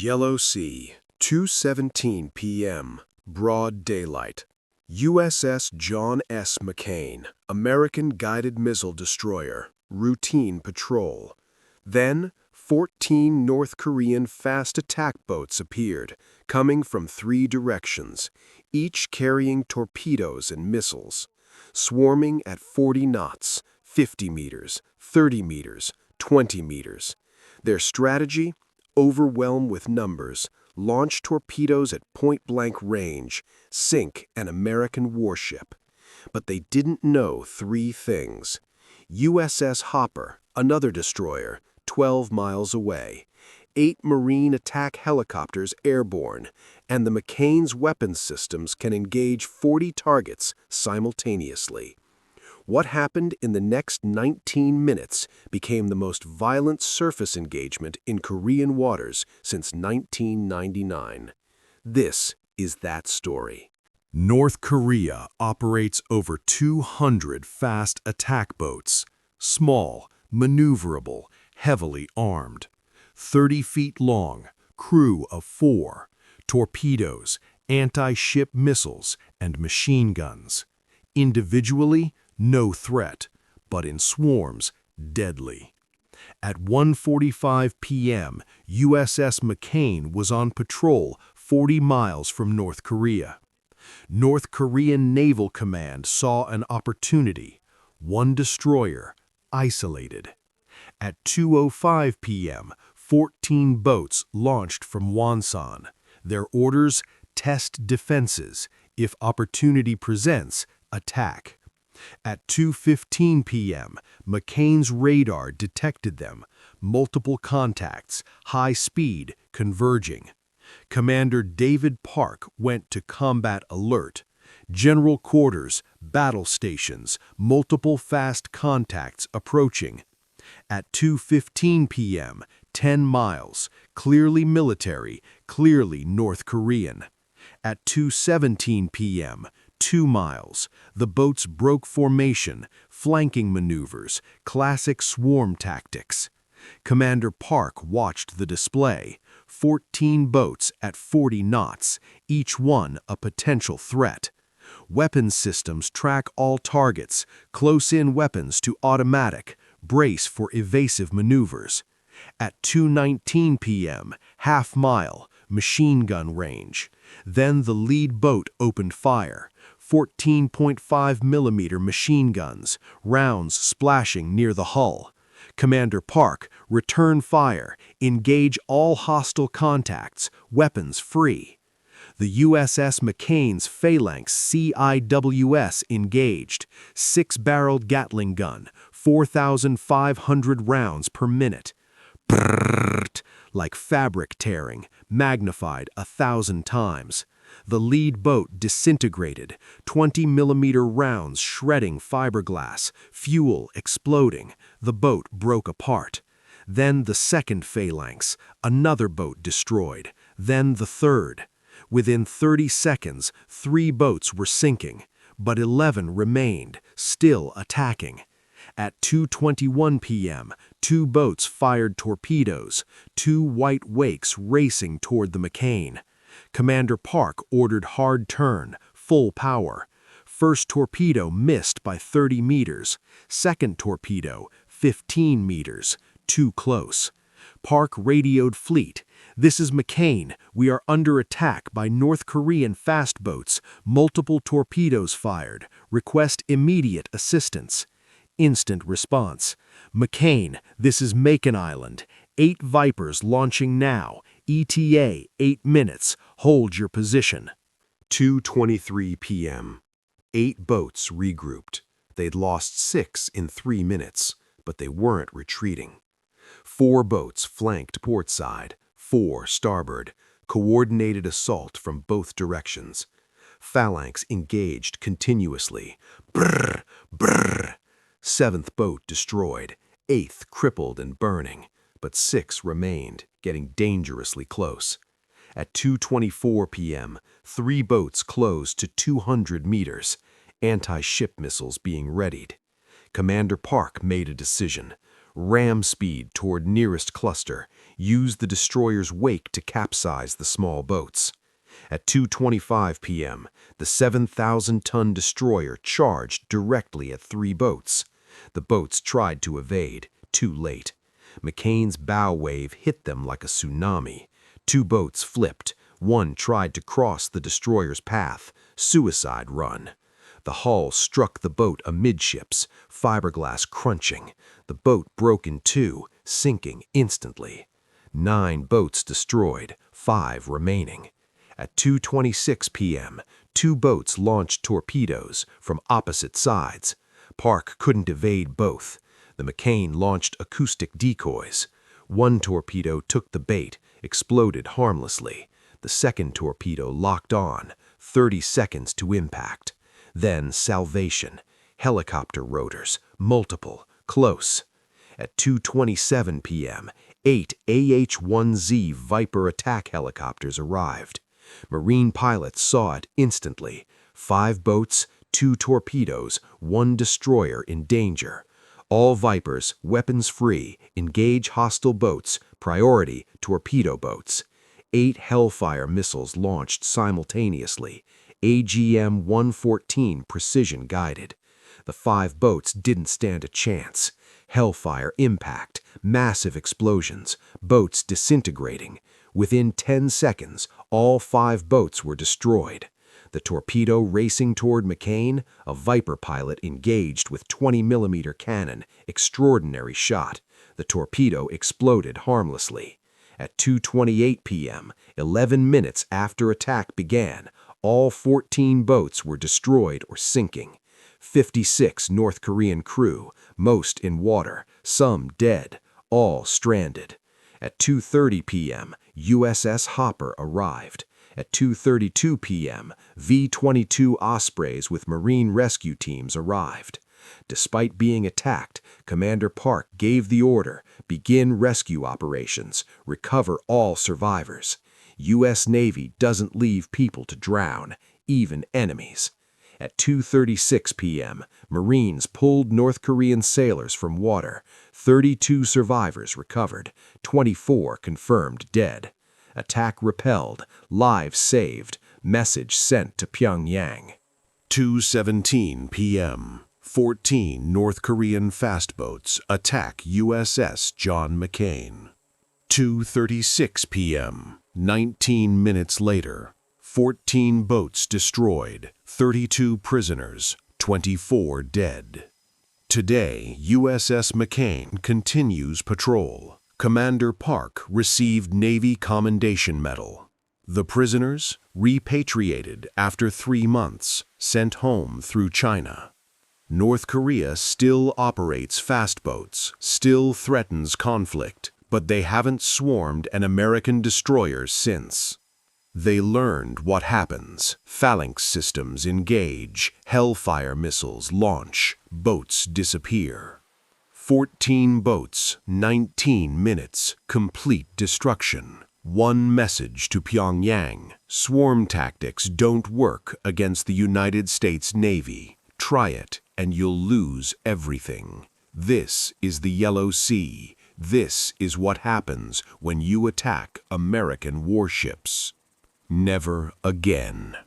Yellow Sea, 2:17 p.m., broad daylight. USS John S. McCain, American guided missile destroyer, routine patrol. Then, 14 North Korean fast attack boats appeared, coming from 3 directions, each carrying torpedoes and missiles, swarming at 40 knots, 50 meters, 30 meters, 20 meters. Their strategy? Overwhelm with numbers, launch torpedoes at point-blank range, sink an American warship. But they didn't know 3 things. USS Hopper, another destroyer, 12 miles away, 8 Marine attack helicopters airborne, and the McCain's weapons systems can engage 40 targets simultaneously. What happened in the next 19 minutes became the most violent surface engagement in Korean waters since 1999. This is that story. North Korea operates over 200 fast attack boats, small, maneuverable, heavily armed, 30 feet long, crew of 4, torpedoes, anti-ship missiles, and machine guns. Individually, no threat, but in swarms, deadly. At 1:45 p.m., USS McCain was on patrol 40 miles from North Korea. North Korean Naval Command saw an opportunity, 1 destroyer, isolated. At 2:05 p.m., 14 boats launched from Wonsan. Their orders: test defenses. If opportunity presents, attack. At 2:15 p.m., McCain's radar detected them, multiple contacts, high speed, converging. Commander David Park went to combat alert. General quarters, battle stations, multiple fast contacts approaching. At 2:15 p.m., 10 miles, clearly military, clearly North Korean. At 2:17 p.m., 2 miles, the boats broke formation, flanking maneuvers, classic swarm tactics. Commander Park watched the display, 14 boats at 40 knots, each one a potential threat. Weapons systems track all targets, close-in weapons to automatic, brace for evasive maneuvers. At 2:19 p.m., half-mile, machine gun range. Then the lead boat opened fire. 14.5 millimeter machine guns, rounds splashing near the hull. Commander Park, return fire, engage all hostile contacts, weapons free. The USS McCain's Phalanx CIWS engaged, 6-barreled Gatling gun, 4,500 rounds per minute. Brrrrt, like fabric tearing, magnified 1,000 times. The lead boat disintegrated, 20-millimeter rounds shredding fiberglass, fuel exploding. The boat broke apart. Then the second Phalanx, another boat destroyed. Then the third. Within 30 seconds, 3 boats were sinking, but 11 remained, still attacking. At 2:21 p.m., 2 boats fired torpedoes, 2 white wakes racing toward the McCain. Commander Park ordered hard turn, full power. First torpedo missed by 30 meters. Second torpedo, 15 meters, too close. Park radioed fleet. "This is McCain. We are under attack by North Korean fast boats. Multiple torpedoes fired. Request immediate assistance." Instant response. "McCain, this is Macon Island. 8 Vipers launching now. ETA 8 minutes. Hold your position." 2:23 p.m. 8 boats regrouped. They'd lost 6 in 3 minutes, but they weren't retreating. 4 boats flanked portside, 4 starboard, coordinated assault from both directions. Phalanx engaged continuously. Brrr, brrr. 7th boat destroyed, 8th crippled and burning, but 6 remained, getting dangerously close. At 2:24 p.m., 3 boats closed to 200 meters, anti-ship missiles being readied. Commander Park made a decision. ram speed toward nearest cluster, use the destroyer's wake to capsize the small boats. At 2:25 p.m., the 7,000-ton destroyer charged directly at 3 boats. The boats tried to evade, too late. McCain's bow wave hit them like a tsunami. 2 boats flipped. One tried to cross the destroyer's path, suicide run. The hull struck the boat amidships, fiberglass crunching. The boat broke in 2, sinking instantly. 9 boats destroyed, 5 remaining. At 2:26 p.m., 2 boats launched torpedoes from opposite sides. Park couldn't evade both. The McCain launched acoustic decoys. 1 torpedo took the bait, exploded harmlessly. The second torpedo locked on, 30 seconds to impact. Then salvation. Helicopter rotors, multiple, close. At 2:27 p.m., 8 AH-1Z Viper attack helicopters arrived. Marine pilots saw it instantly. 5 boats, 2 torpedoes, 1 destroyer in danger. All Vipers, weapons-free, engage hostile boats, priority torpedo boats. 8 Hellfire missiles launched simultaneously, AGM-114 precision-guided. The 5 boats didn't stand a chance. Hellfire impact, massive explosions, boats disintegrating. Within 10 seconds, all 5 boats were destroyed. The torpedo racing toward McCain, a Viper pilot engaged with 20mm cannon, extraordinary shot. The torpedo exploded harmlessly. At 2:28 p.m., 11 minutes after attack began, all 14 boats were destroyed or sinking. 56 North Korean crew, most in water, some dead, all stranded. At 2:30 p.m., USS Hopper arrived. At 2:32 p.m., V-22 Ospreys with Marine rescue teams arrived. Despite being attacked, Commander Park gave the order, begin rescue operations, recover all survivors. U.S. Navy doesn't leave people to drown, even enemies. At 2:36 p.m., Marines pulled North Korean sailors from water. 32 survivors recovered, 24 confirmed dead. Attack repelled, lives saved, message sent to Pyongyang. 2:17 p.m. 14 North Korean fastboats attack USS John McCain. 2:36 p.m. 19 minutes later, 14 boats destroyed, 32 prisoners, 24 dead. Today, USS McCain continues patrol. Commander Park received Navy Commendation Medal. The prisoners, repatriated after 3 months, sent home through China. North Korea still operates fastboats, still threatens conflict, but they haven't swarmed an American destroyer since. They learned what happens. Phalanx systems engage, Hellfire missiles launch, boats disappear. 14 boats, 19 minutes, complete destruction. One message to Pyongyang: swarm tactics don't work against the United States Navy. Try it, and you'll lose everything. This is the Yellow Sea. This is what happens when you attack American warships. Never again.